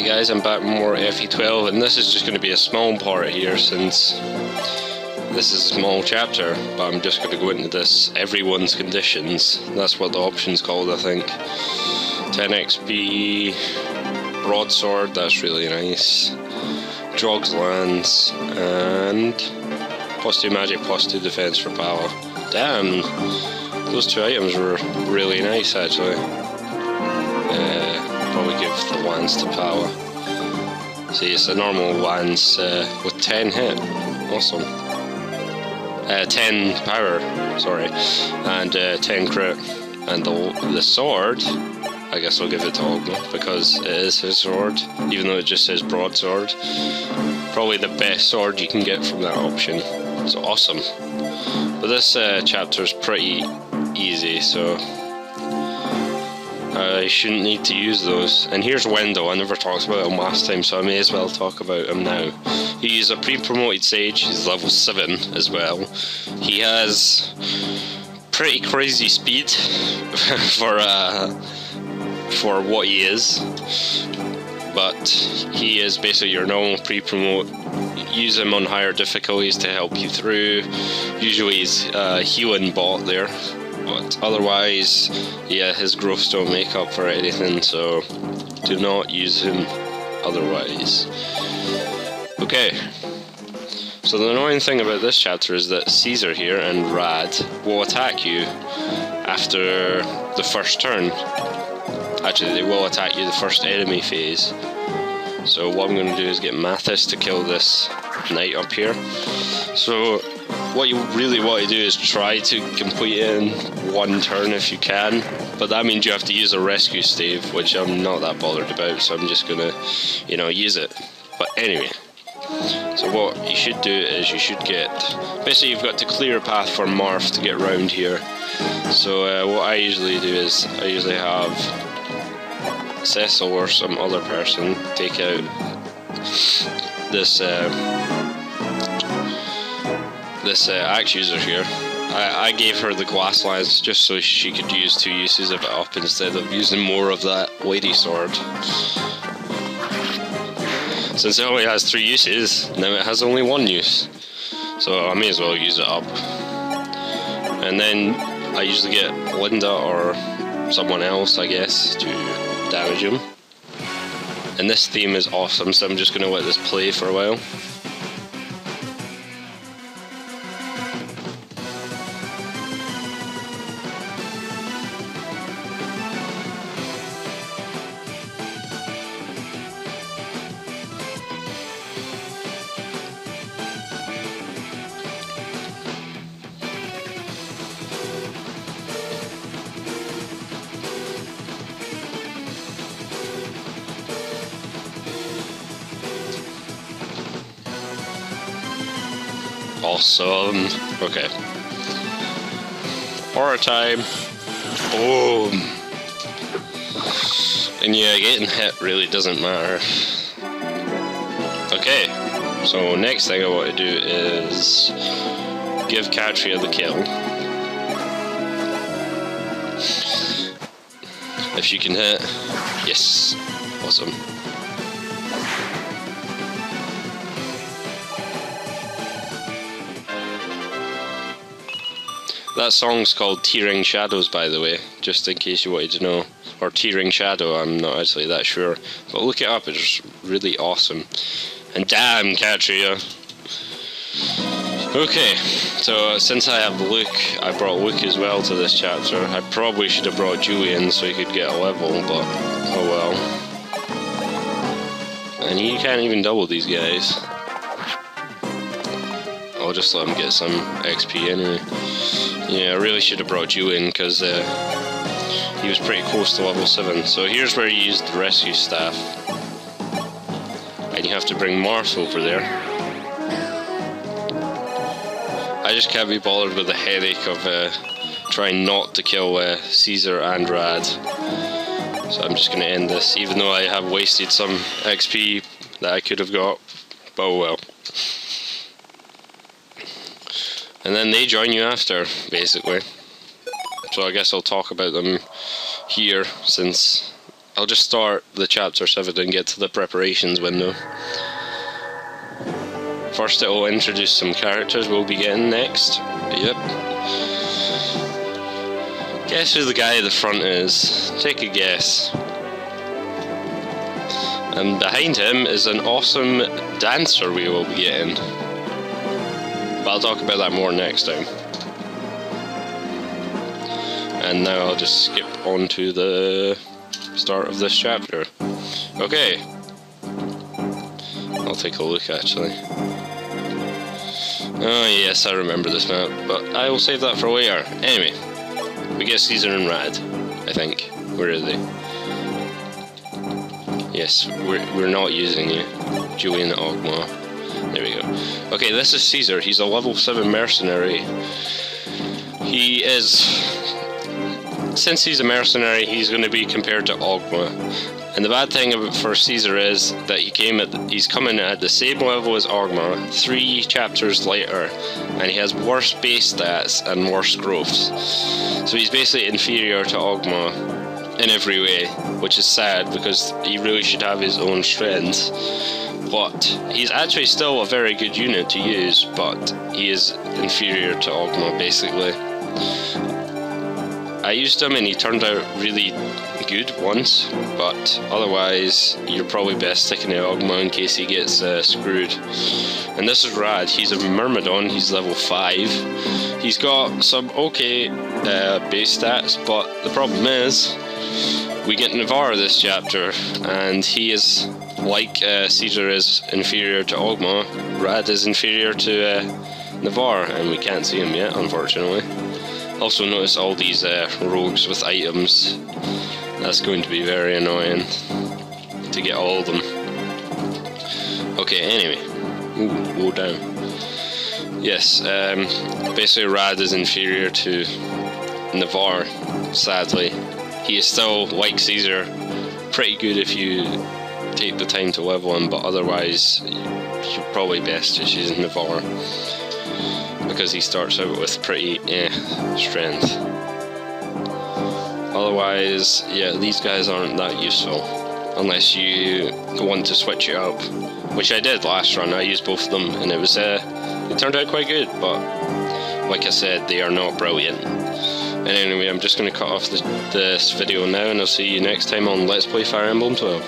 Hey guys, I'm back with more FE12, and this is just going to be a small part here since this is a small chapter, but I'm just going to go into this everyone's conditions. That's what the option's called, I think. 10 XP, broadsword, that's really nice. Drog's lance, and +2 magic, +2 defense for power. Damn, those two items were really nice actually. Probably give the lance to power. See, it's a normal lance with 10 hit. Awesome. 10 power, sorry, and 10 crit. And the sword, I guess I'll give it to Ogma because it is his sword, even though it just says broadsword. Probably the best sword you can get from that option. It's awesome. But this chapter is pretty easy, so I shouldn't need to use those. And here's Wendell. I never talked about him last time, so I may as well talk about him now. He's a pre-promoted sage. He's level 7 as well. He has pretty crazy speed for what he is, but he is basically your normal pre-promote. Use him on higher difficulties to help you through. Usually he's healing bot there, but otherwise, yeah, his growths don't make up for anything, so do not use him otherwise. Okay, so the annoying thing about this chapter is that Caesar here and Radd will attack you after the first turn. Actually, they will attack you the first enemy phase. So what I'm going to do is get Mathis to kill this knight up here. So what you really want to do is try to complete it in one turn if you can, but that means you have to use a rescue stave, which I'm not that bothered about, so I'm just going to, use it. But anyway, so what you should do is you should get, basically you've got to clear a path for Marth to get round here. So what I usually do is I usually have Cecil or some other person take out this axe user here. I gave her the glass lance just so she could use 2 uses of it up instead of using more of that lady sword. Since it only has 3 uses, now it has only 1 use, so I may as well use it up. And then I usually get Linda or someone else, I guess, to damage him. And this theme is awesome, so I'm just going to let this play for a while. Awesome. Okay. Horror time. Boom. And yeah, getting hit really doesn't matter. Okay. So next thing I want to do is give Katria the kill. If she can hit. Yes. Awesome. That song's called Tearing Shadows, by the way, just in case you wanted to know. Or Tearing Shadow, I'm not actually that sure. But look it up, it's really awesome. And damn, Katria. Okay, so since I have Luke, I brought Luke as well to this chapter. I probably should have brought Julian so he could get a level, but oh well. And you can't even double these guys. I'll just let him get some XP anyway. Yeah, I really should have brought you in because he was pretty close to level 7. So here's where you use the rescue staff. And you have to bring Marth over there. I just can't be bothered with the headache of trying not to kill Caesar and Radd. So I'm just going to end this, even though I have wasted some XP that I could have got. But oh well. And then they join you after, basically. So I guess I'll talk about them here, since I'll just start the chapter 7 and get to the preparations window. First it will introduce some characters we'll be getting next. Yep. Guess who the guy at the front is? Take a guess. And behind him is an awesome dancer we will be getting. But I'll talk about that more next time. And now I'll just skip on to the start of this chapter. Okay. I'll take a look actually. Oh yes, I remember this map, but I will save that for later. Anyway, we get Caesar and Radd, I think. Where are they? Yes, we're not using you. Julian Ogma. There we go. Okay, this is Caesar. He's a level 7 mercenary. He is... Since he's a mercenary, he's going to be compared to Ogma. And the bad thing for Caesar is that he's coming at the same level as Ogma 3 chapters later, and he has worse base stats and worse growths. So he's basically inferior to Ogma in every way, which is sad because he really should have his own strengths. But he's actually still a very good unit to use, but he is inferior to Ogma basically. I used him and he turned out really good once, but otherwise you're probably best sticking to Ogma in case he gets screwed. And this is Radd. He's a Myrmidon, he's level 5. He's got some okay base stats, but the problem is we get Navarre this chapter, and he is, like Caesar is inferior to Ogma, Radd is inferior to Navarre, and we can't see him yet, unfortunately. Also notice all these rogues with items. That's going to be very annoying to get all of them. Okay, anyway. Ooh, low down. Yes, basically Radd is inferior to Navarre, sadly. He is still, like Caesar, pretty good if you take the time to level him, but otherwise you're probably best just using Navarre, because he starts out with pretty strength. Otherwise, yeah, these guys aren't that useful unless you want to switch it up, which I did last run. I used both of them and it turned out quite good, but like I said, they are not brilliant. And anyway, I'm just going to cut off this video now, and I'll see you next time on Let's Play Fire Emblem 12.